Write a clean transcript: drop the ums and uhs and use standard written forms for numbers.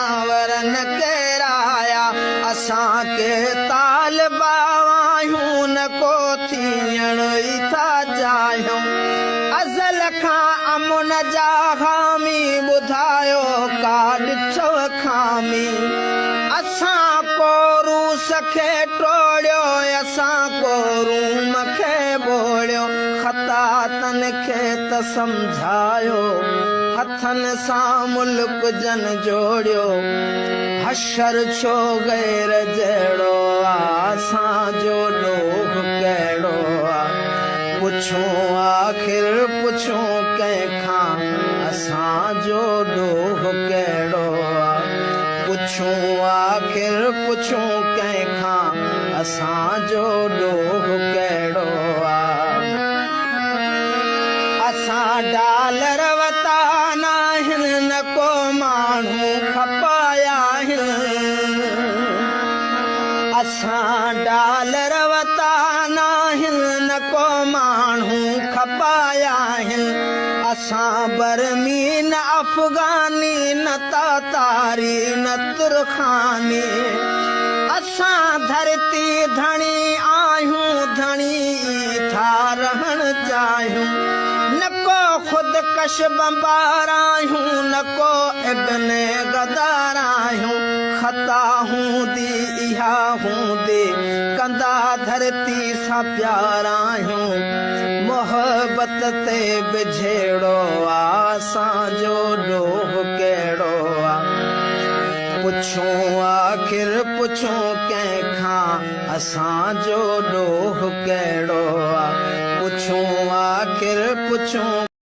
सांवर न केराया असां के तालिबा आहियूं न को थियण ई था चाहियूं अज़ल खां अमुन जा हामी ॿुधायो का ॾिठो खामी असां को रूस खे टोड़ियो असां को रूम खे ॿोड़ियो ख़ता तन खे त सम्झायो हथनि सां मुल्क जन जोड़ियो हशर छो गैर जहिड़ो असांजो ॾोह कहिड़ो पुछूं आख़िर पुछूं कंहिंखां असांजो ॾोह कहिड़ो पुछूं आख़िर पुछूं कंहिंखां असांजो ॾोह कहिड़ो असां डॉलर वता नाहिनि न को माण्हू खपाया आहिनि असां डॉलर वता नाहिनि न को माण्हू खपाया आहिनि असां बर्मी न अफ़गानी न तातारी न तुरखानी असां धरती धणी आहियूं धणी था रहण चाहियूं न को ख़ुदकश बम्बार आहियूं न को इब्ने गदार आहियूं ख़ता हूंदी इहा हूंदी कंदा धरती सां प्यार आहियूं मोहबत ते बिझेड़ो असांजो ॾोह कहिड़ो पुछूं आख़िर पुछूं कंहिंखां असांजो ॾोह कहिड़ो पुछूं आख़िर पुछूं